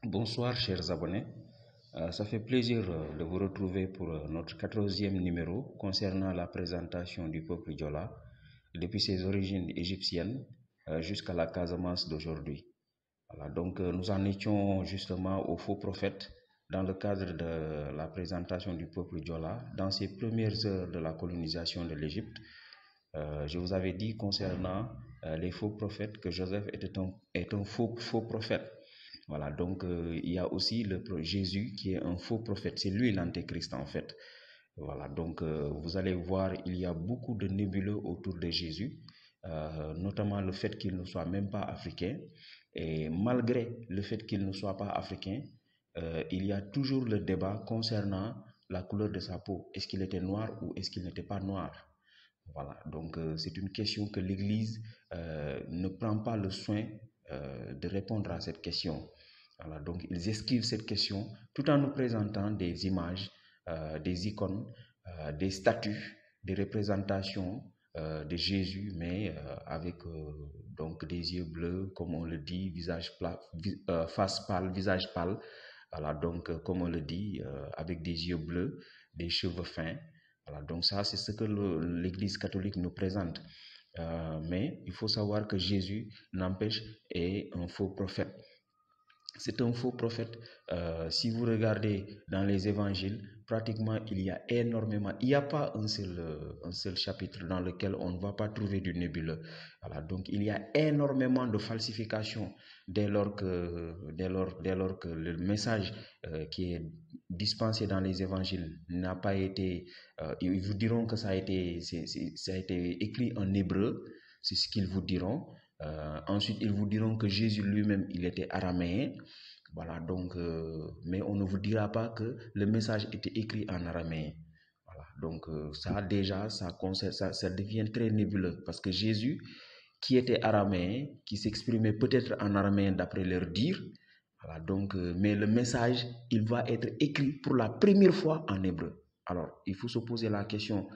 Bonsoir chers abonnés, ça fait plaisir de vous retrouver pour notre 14e numéro concernant la présentation du peuple Diola depuis ses origines égyptiennes jusqu'à la Casamance d'aujourd'hui. Voilà, donc nous en étions justement au faux prophète dans le cadre de la présentation du peuple Diola dans ses premières heures de la colonisation de l'Égypte. Je vous avais dit concernant les faux prophètes que Joseph est un faux prophète. Voilà, donc il y a aussi Jésus qui est un faux prophète, c'est lui l'antéchrist en fait. Voilà, donc vous allez voir, il y a beaucoup de nébuleux autour de Jésus, notamment le fait qu'il ne soit même pas africain. Et malgré le fait qu'il ne soit pas africain, il y a toujours le débat concernant la couleur de sa peau. Est-ce qu'il était noir ou est-ce qu'il n'était pas noir? Voilà, donc c'est une question que l'Église ne prend pas le soin de répondre à cette question. Voilà, donc ils esquivent cette question tout en nous présentant des images, des icônes, des statues, des représentations de Jésus, mais avec donc des yeux bleus, comme on le dit, visage plat, face pâle, visage pâle. Voilà, donc comme on le dit, avec des yeux bleus, des cheveux fins. Voilà, donc ça, c'est ce que l'Église catholique nous présente. Mais il faut savoir que Jésus, n'empêche, est un faux prophète. C'est un faux prophète. Si vous regardez dans les évangiles, pratiquement il y a énormément, il n'y a pas un seul chapitre dans lequel on ne va pas trouver du nébuleux. Voilà, donc il y a énormément de falsifications dès lors que le message qui est dispensé dans les évangiles n'a pas été, ils vous diront que ça a été écrit en hébreu, c'est ce qu'ils vous diront. Ensuite, ils vous diront que Jésus lui-même, il était araméen. Voilà, donc, mais on ne vous dira pas que le message était écrit en araméen. Voilà, donc ça déjà, ça devient très nébuleux parce que Jésus, qui était araméen, qui s'exprimait peut-être en araméen d'après leur dire, voilà, donc, mais le message, il va être écrit pour la première fois en hébreu. Alors, il faut se poser la question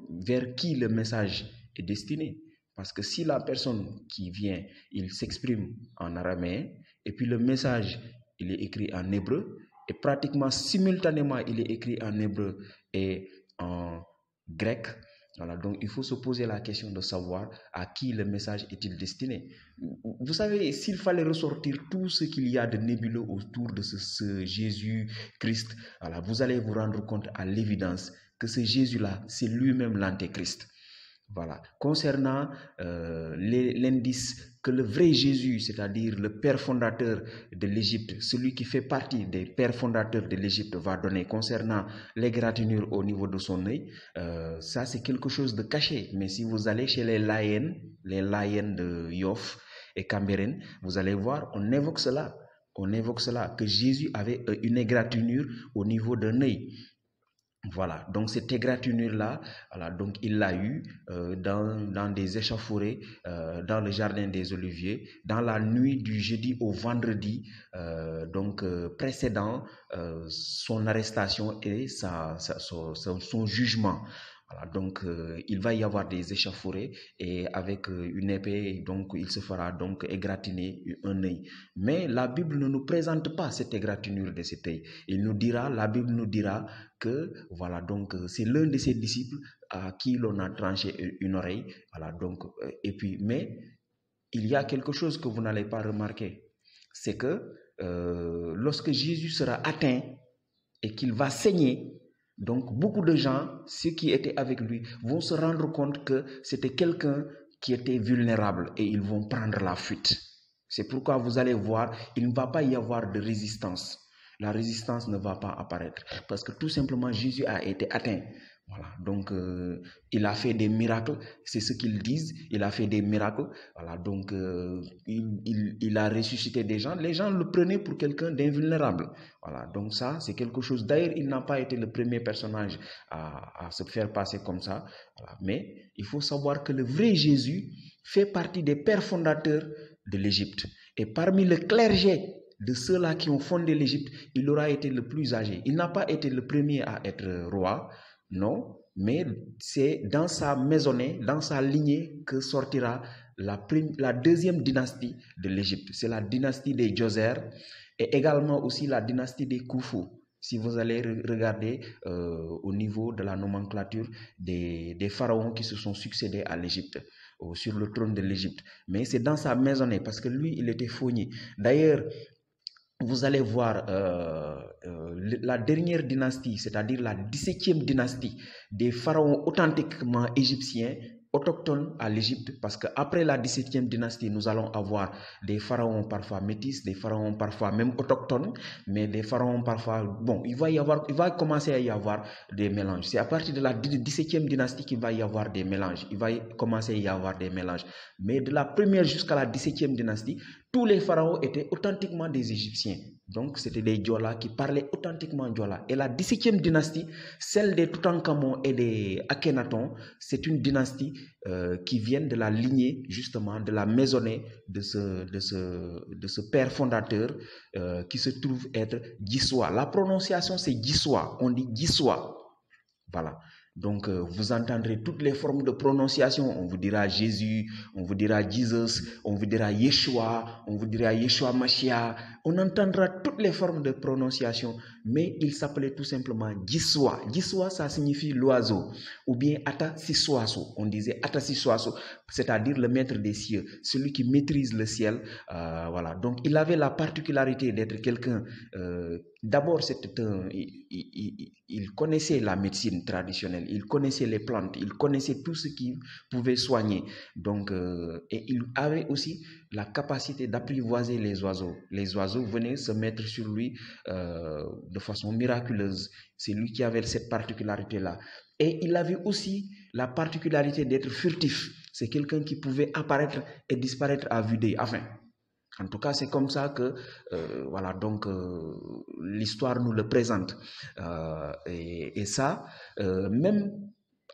vers qui le message est destiné. Parce que si la personne qui vient, il s'exprime en araméen, et puis le message, il est écrit en hébreu, et pratiquement simultanément, il est écrit en hébreu et en grec. Voilà, donc il faut se poser la question de savoir à qui le message est-il destiné. Vous savez, s'il fallait ressortir tout ce qu'il y a de nébuleux autour de ce Jésus-Christ, voilà, vous allez vous rendre compte à l'évidence que ce Jésus-là, c'est lui-même l'antéchrist. Voilà. Concernant l'indice que le vrai Jésus, c'est-à-dire le père fondateur de l'Égypte, celui qui fait partie des pères fondateurs de l'Égypte, va donner concernant l'égratignure au niveau de son œil, ça c'est quelque chose de caché. Mais si vous allez chez les Layènes de Yoff et Cambérène, vous allez voir, on évoque cela, que Jésus avait une égratignure au niveau d'un œil. Voilà, donc cette égratignure-là, voilà, donc il l'a eu dans des échauffourées, dans le jardin des Oliviers, dans la nuit du jeudi au vendredi, précédant son arrestation et son jugement. Voilà, donc il va y avoir des échauffourées et avec une épée, donc il se fera donc égratigner un œil. Mais la Bible ne nous présente pas cette égratignure de cet œil. La Bible nous dira que voilà, donc c'est l'un de ses disciples à qui l'on a tranché une oreille. Voilà, donc et puis mais il y a quelque chose que vous n'allez pas remarquer, c'est que lorsque Jésus sera atteint et qu'il va saigner, donc beaucoup de gens, ceux qui étaient avec lui, vont se rendre compte que c'était quelqu'un qui était vulnérable et ils vont prendre la fuite. C'est pourquoi vous allez voir, il ne va pas y avoir de résistance. La résistance ne va pas apparaître parce que tout simplement Jésus a été atteint. Voilà, donc il a fait des miracles, c'est ce qu'ils disent, il a fait des miracles, voilà, donc il a ressuscité des gens, les gens le prenaient pour quelqu'un d'invulnérable, voilà, donc ça c'est quelque chose, d'ailleurs il n'a pas été le premier personnage à se faire passer comme ça, voilà, mais il faut savoir que le vrai Jésus fait partie des pères fondateurs de l'Égypte, et parmi le clergé de ceux-là qui ont fondé l'Égypte, il aura été le plus âgé, il n'a pas été le premier à être roi. Non, mais c'est dans sa maisonnée, dans sa lignée que sortira la deuxième dynastie de l'Égypte. C'est la dynastie des Djoser et également aussi la dynastie des Khufu. Si vous allez regarder au niveau de la nomenclature des pharaons qui se sont succédés à l'Égypte, sur le trône de l'Égypte. Mais c'est dans sa maisonnée parce que lui, il était faunier. D'ailleurs, vous allez voir la dernière dynastie, c'est-à-dire la 17e dynastie des pharaons authentiquement égyptiens, autochtones à l'Égypte, parce qu'après la 17e dynastie, nous allons avoir des pharaons parfois métis, des pharaons parfois même autochtones, mais des pharaons parfois, bon, il va commencer à y avoir des mélanges. C'est à partir de la 17e dynastie qu'il va y avoir des mélanges. Il va commencer à y avoir des mélanges. Mais de la première jusqu'à la 17e dynastie, tous les pharaons étaient authentiquement des Égyptiens. Donc, c'était des Diola qui parlaient authentiquement Diola. Et la 17e dynastie, celle des Toutankhamon et des Akhenaton, c'est une dynastie qui vient de la lignée, justement, de la maisonnée de ce père fondateur qui se trouve être Giswa. La prononciation, c'est Giswa. On dit Giswa. Voilà. Donc, vous entendrez toutes les formes de prononciation. On vous dira Jésus, on vous dira Jesus, on vous dira Yeshua, on vous dira Yeshua Mashiach. On entendra toutes les formes de prononciation, mais il s'appelait tout simplement Giswa. Giswa, ça signifie l'oiseau, ou bien Ata Siswaso. On disait Ata Siswaso, c'est-à-dire le maître des cieux, celui qui maîtrise le ciel. Voilà. Donc, il avait la particularité d'être quelqu'un. D'abord, il connaissait la médecine traditionnelle, il connaissait les plantes, il connaissait tout ce qui pouvait soigner. Donc, et il avait aussi la capacité d'apprivoiser les oiseaux. Les oiseaux venaient se mettre sur lui de façon miraculeuse. C'est lui qui avait cette particularité-là. Et il avait aussi la particularité d'être furtif. C'est quelqu'un qui pouvait apparaître et disparaître à vue d'œil. Enfin, en tout cas, c'est comme ça que voilà, donc l'histoire nous le présente. Et ça, même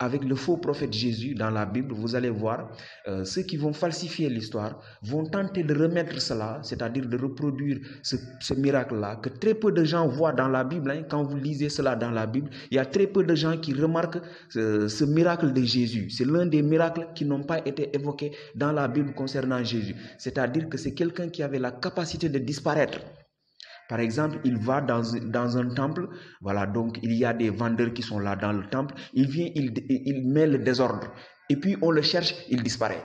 avec le faux prophète Jésus dans la Bible, vous allez voir, ceux qui vont falsifier l'histoire vont tenter de remettre cela, c'est-à-dire de reproduire ce miracle-là, que très peu de gens voient dans la Bible. Hein. Quand vous lisez cela dans la Bible, il y a très peu de gens qui remarquent ce miracle de Jésus. C'est l'un des miracles qui n'ont pas été évoqués dans la Bible concernant Jésus. C'est-à-dire que c'est quelqu'un qui avait la capacité de disparaître. Par exemple, il va dans un temple, voilà, donc il y a des vendeurs qui sont là dans le temple, il vient, il met le désordre, et puis on le cherche, il disparaît.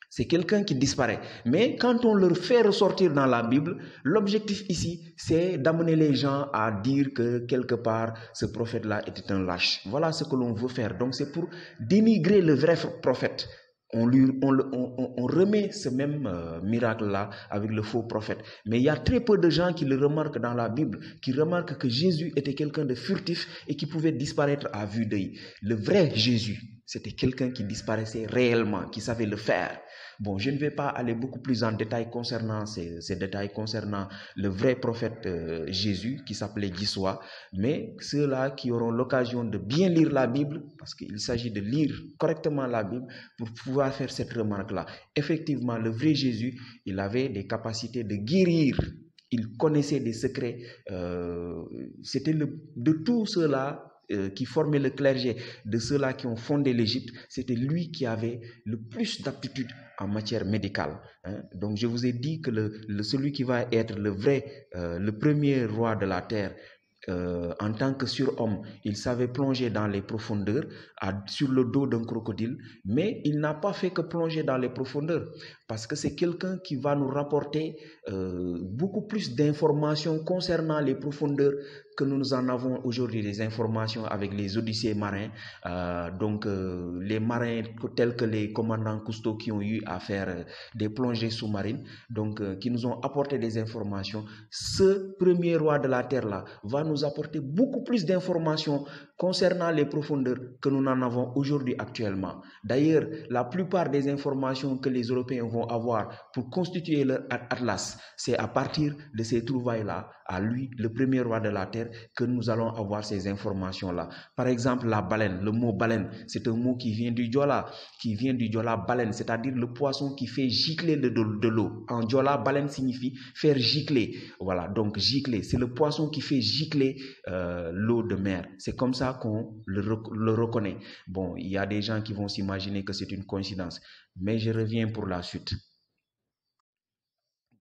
C'est quelqu'un qui disparaît. Mais quand on le fait ressortir dans la Bible, l'objectif ici, c'est d'amener les gens à dire que quelque part, ce prophète-là était un lâche. Voilà ce que l'on veut faire. Donc c'est pour dénigrer le vrai prophète. On remet ce même miracle-là avec le faux prophète. Mais il y a très peu de gens qui le remarquent dans la Bible, qui remarquent que Jésus était quelqu'un de furtif et qui pouvait disparaître à vue d'œil. Le vrai Jésus, c'était quelqu'un qui disparaissait réellement, qui savait le faire. Bon, je ne vais pas aller beaucoup plus en détail concernant ces détails concernant le vrai prophète Jésus qui s'appelait Giswa, mais ceux-là qui auront l'occasion de bien lire la Bible, parce qu'il s'agit de lire correctement la Bible pour pouvoir faire cette remarque-là. Effectivement, le vrai Jésus, il avait des capacités de guérir. Il connaissait des secrets. C'était de tous ceux-là qui formaient le clergé, de ceux-là qui ont fondé l'Égypte, c'était lui qui avait le plus d'aptitude en matière médicale. Hein. Donc je vous ai dit que celui qui va être le premier roi de la terre, en tant que surhomme, il savait plonger dans les profondeurs sur le dos d'un crocodile, mais il n'a pas fait que plonger dans les profondeurs, parce que c'est quelqu'un qui va nous rapporter beaucoup plus d'informations concernant les profondeurs que nous en avons aujourd'hui, des informations avec les odyssées marins, les marins tels que les commandants Cousteau qui ont eu à faire des plongées sous-marines, qui nous ont apporté des informations. Ce premier roi de la terre-là va nous apporter beaucoup plus d'informations concernant les profondeurs que nous n'en avons aujourd'hui actuellement. D'ailleurs, la plupart des informations que les Européens vont avoir pour constituer leur atlas, c'est à partir de ces trouvailles-là, à lui, le premier roi de la terre, que nous allons avoir ces informations-là. Par exemple, la baleine, le mot baleine, c'est un mot qui vient du Diola baleine, c'est-à-dire le poisson qui fait gicler de l'eau. En Diola, baleine signifie faire gicler. Voilà, donc gicler, c'est le poisson qui fait gicler l'eau de mer. C'est comme ça ça qu'on le reconnaît. Bon, il y a des gens qui vont s'imaginer que c'est une coïncidence, mais je reviens pour la suite.